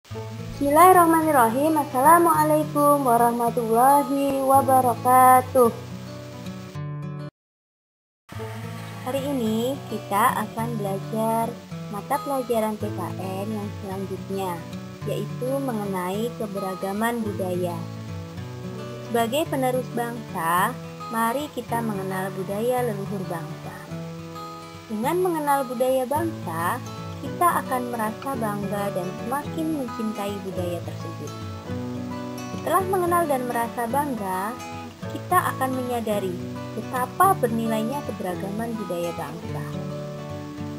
Bismillahirrahmanirrahim. Assalamualaikum warahmatullahi wabarakatuh. Hari ini kita akan belajar mata pelajaran PKN yang selanjutnya, yaitu mengenai keberagaman budaya. Sebagai penerus bangsa, mari kita mengenal budaya leluhur bangsa. Dengan mengenal budaya bangsa, kita akan merasa bangga dan semakin mencintai budaya tersebut. Setelah mengenal dan merasa bangga, kita akan menyadari betapa bernilainya keberagaman budaya bangsa.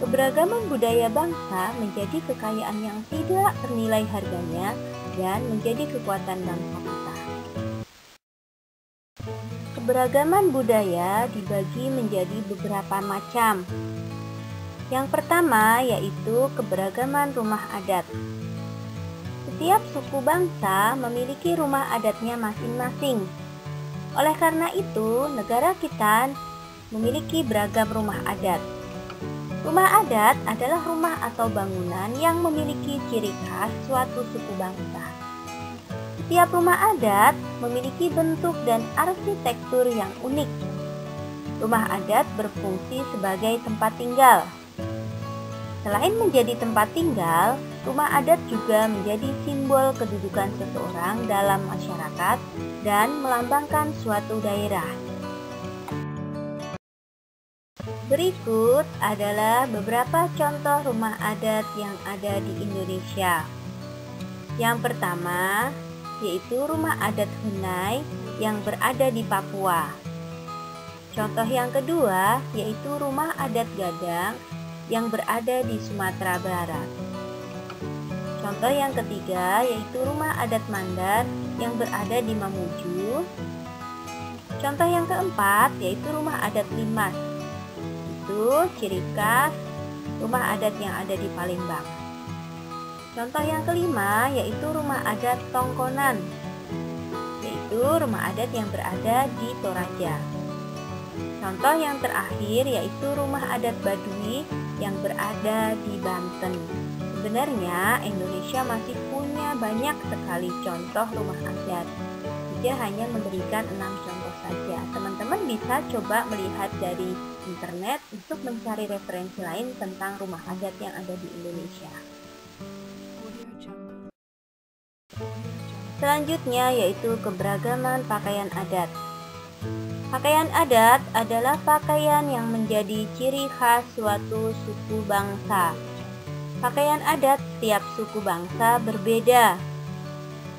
Keberagaman budaya bangsa menjadi kekayaan yang tidak ternilai harganya dan menjadi kekuatan bangsa kita. Keberagaman budaya dibagi menjadi beberapa macam. Yang pertama yaitu keberagaman rumah adat. Setiap suku bangsa memiliki rumah adatnya masing-masing. Oleh karena itu, negara kita memiliki beragam rumah adat. Rumah adat adalah rumah atau bangunan yang memiliki ciri khas suatu suku bangsa. Setiap rumah adat memiliki bentuk dan arsitektur yang unik. Rumah adat berfungsi sebagai tempat tinggal. Selain menjadi tempat tinggal, rumah adat juga menjadi simbol kedudukan seseorang dalam masyarakat dan melambangkan suatu daerah. Berikut adalah beberapa contoh rumah adat yang ada di Indonesia. Yang pertama, yaitu rumah adat Hunai yang berada di Papua. Contoh yang kedua, yaitu rumah adat Gadang yang berada di Sumatera Barat. Contoh yang ketiga yaitu rumah adat Mandar yang berada di Mamuju. Contoh yang keempat yaitu rumah adat Limas. Itu ciri khas rumah adat yang ada di Palembang. Contoh yang kelima yaitu rumah adat Tongkonan, yaitu rumah adat yang berada di Toraja. Contoh yang terakhir yaitu rumah adat Baduy yang berada di Banten. Sebenarnya Indonesia masih punya banyak sekali contoh rumah adat. Saya hanya memberikan 6 contoh saja. Teman-teman bisa coba melihat dari internet untuk mencari referensi lain tentang rumah adat yang ada di Indonesia. Selanjutnya yaitu keberagaman pakaian adat. Pakaian adat adalah pakaian yang menjadi ciri khas suatu suku bangsa. Pakaian adat tiap suku bangsa berbeda.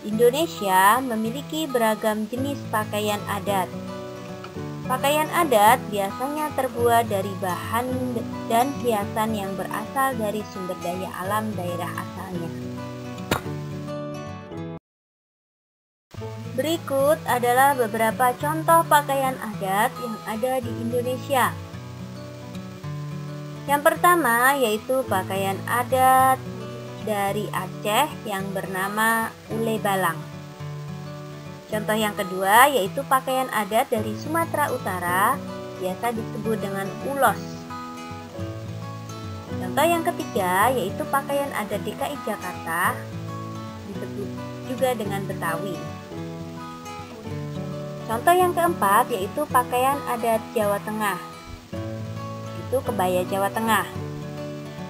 Indonesia memiliki beragam jenis pakaian adat. Pakaian adat biasanya terbuat dari bahan dan hiasan yang berasal dari sumber daya alam daerah asalnya. Berikut adalah beberapa contoh pakaian adat yang ada di Indonesia. Yang pertama yaitu pakaian adat dari Aceh yang bernama ule balang. Contoh yang kedua yaitu pakaian adat dari Sumatera Utara, biasa disebut dengan ulos. Contoh yang ketiga yaitu pakaian adat DKI Jakarta, disebut juga dengan Betawi. Contoh yang keempat yaitu pakaian adat Jawa Tengah, itu kebaya Jawa Tengah.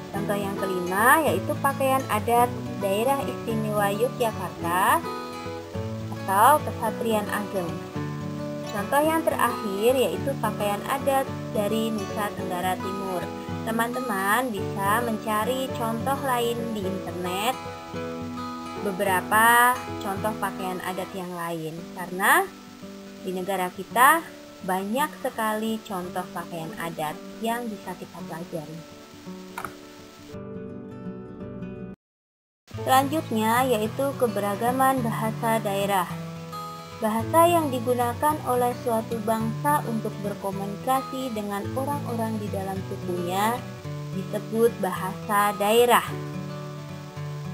Contoh yang kelima yaitu pakaian adat daerah istimewa Yogyakarta atau Kesatrian Ageng. Contoh yang terakhir yaitu pakaian adat dari Nusa Tenggara Timur. Teman-teman bisa mencari contoh lain di internet, beberapa contoh pakaian adat yang lain, karena di negara kita banyak sekali contoh pakaian adat yang bisa kita pelajari. Selanjutnya yaitu keberagaman bahasa daerah. Bahasa yang digunakan oleh suatu bangsa untuk berkomunikasi dengan orang-orang di dalam sukunya disebut bahasa daerah.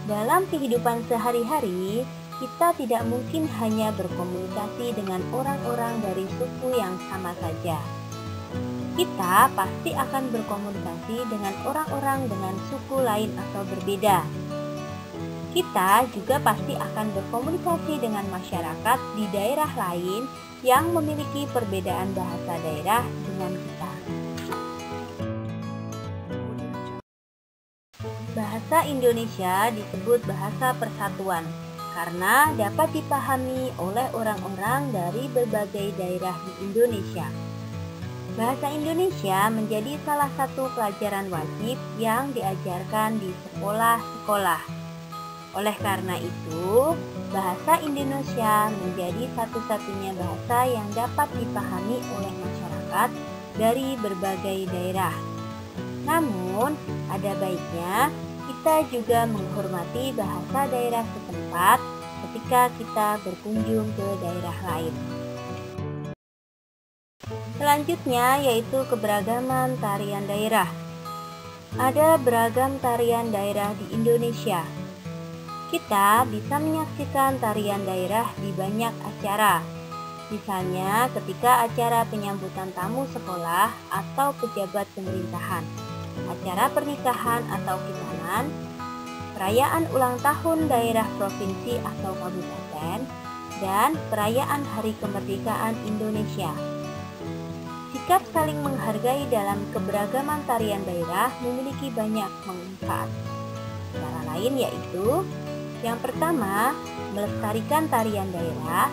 Dalam kehidupan sehari-hari, kita tidak mungkin hanya berkomunikasi dengan orang-orang dari suku yang sama saja. Kita pasti akan berkomunikasi dengan orang-orang dengan suku lain atau berbeda. Kita juga pasti akan berkomunikasi dengan masyarakat di daerah lain yang memiliki perbedaan bahasa daerah dengan kita. Bahasa Indonesia disebut bahasa persatuan karena dapat dipahami oleh orang-orang dari berbagai daerah di Indonesia. Bahasa Indonesia menjadi salah satu pelajaran wajib yang diajarkan di sekolah-sekolah. Oleh karena itu, bahasa Indonesia menjadi satu-satunya bahasa yang dapat dipahami oleh masyarakat dari berbagai daerah. Namun, ada baiknya kita juga menghormati bahasa daerah setempat ketika kita berkunjung ke daerah lain. Selanjutnya yaitu keberagaman tarian daerah. Ada beragam tarian daerah di Indonesia. Kita bisa menyaksikan tarian daerah di banyak acara. Misalnya ketika acara penyambutan tamu sekolah atau pejabat pemerintahan, acara pernikahan atau khitanan, perayaan ulang tahun daerah provinsi atau kabupaten, dan perayaan Hari Kemerdekaan Indonesia. Sikap saling menghargai dalam keberagaman tarian daerah memiliki banyak manfaat. Cara lain yaitu, yang pertama, melestarikan tarian daerah.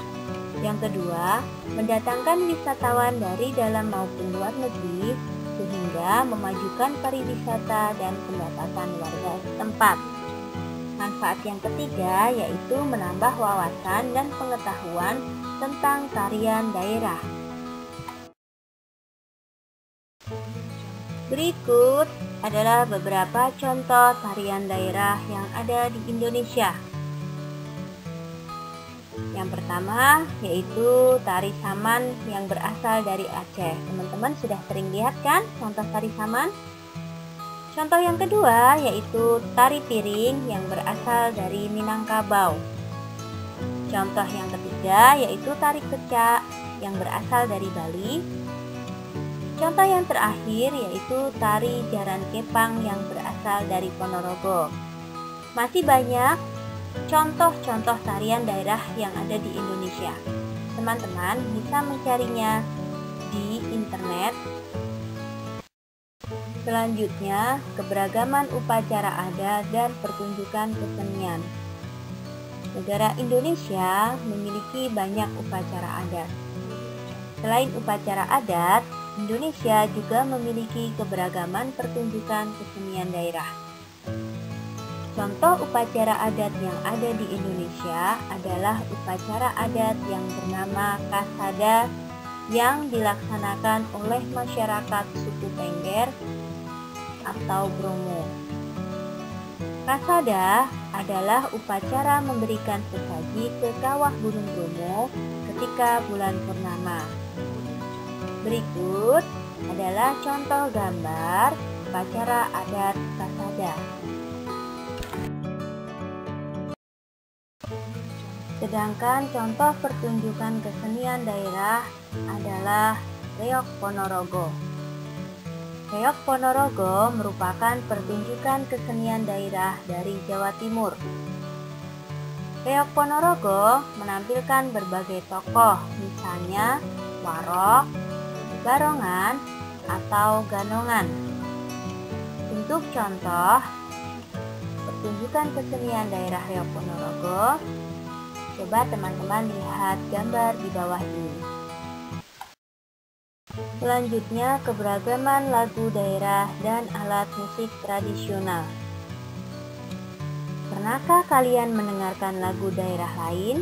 Yang kedua, mendatangkan wisatawan dari dalam maupun luar negeri sehingga memajukan pariwisata dan pendapatan warga setempat. Manfaat yang ketiga yaitu menambah wawasan dan pengetahuan tentang tarian daerah. Berikut adalah beberapa contoh tarian daerah yang ada di Indonesia. Yang pertama yaitu tari saman yang berasal dari Aceh. Teman-teman sudah sering lihat kan contoh tari saman? Contoh yang kedua yaitu tari piring yang berasal dari Minangkabau. Contoh yang ketiga yaitu tari kecak yang berasal dari Bali. Contoh yang terakhir yaitu tari jaran kepang yang berasal dari Ponorogo. Masih banyak contoh-contoh tarian daerah yang ada di Indonesia. Teman-teman bisa mencarinya di internet. Selanjutnya, keberagaman upacara adat dan pertunjukan kesenian. Negara Indonesia memiliki banyak upacara adat. Selain upacara adat, Indonesia juga memiliki keberagaman pertunjukan kesenian daerah. Contoh upacara adat yang ada di Indonesia adalah upacara adat yang bernama Kasada yang dilaksanakan oleh masyarakat suku Tengger atau Bromo. Kasada adalah upacara memberikan sesaji ke kawah Gunung Bromo ketika bulan purnama. Berikut adalah contoh gambar upacara adat Kasada. Sedangkan contoh pertunjukan kesenian daerah adalah Reog Ponorogo. Reog Ponorogo merupakan pertunjukan kesenian daerah dari Jawa Timur. Reog Ponorogo menampilkan berbagai tokoh, misalnya warok, barongan, atau ganongan. Untuk contoh pertunjukan kesenian daerah Reog Ponorogo, coba teman-teman lihat gambar di bawah ini. Selanjutnya, keberagaman lagu daerah dan alat musik tradisional. Pernahkah kalian mendengarkan lagu daerah lain?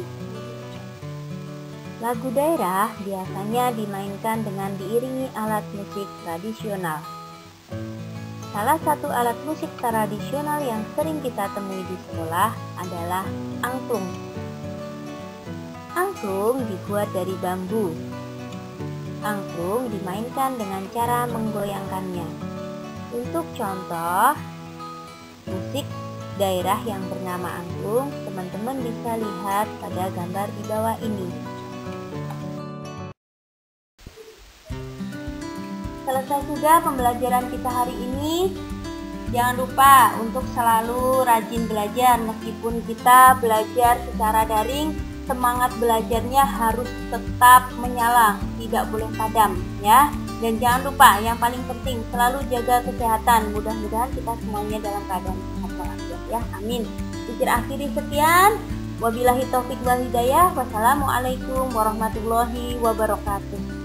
Lagu daerah biasanya dimainkan dengan diiringi alat musik tradisional. Salah satu alat musik tradisional yang sering kita temui di sekolah adalah angklung. Angklung dibuat dari bambu. Angklung dimainkan dengan cara menggoyangkannya. Untuk contoh musik daerah yang bernama angklung, teman-teman bisa lihat pada gambar di bawah ini. Selesai sudah pembelajaran kita hari ini. Jangan lupa untuk selalu rajin belajar. Meskipun kita belajar secara daring, semangat belajarnya harus tetap menyala, tidak boleh padam ya. Dan jangan lupa yang paling penting, selalu jaga kesehatan. Mudah-mudahan kita semuanya dalam keadaan sehat walafiat ya. Amin. Pikir akhiri sekian. Wabillahi taufik wal hidayah. Wassalamualaikum warahmatullahi wabarakatuh.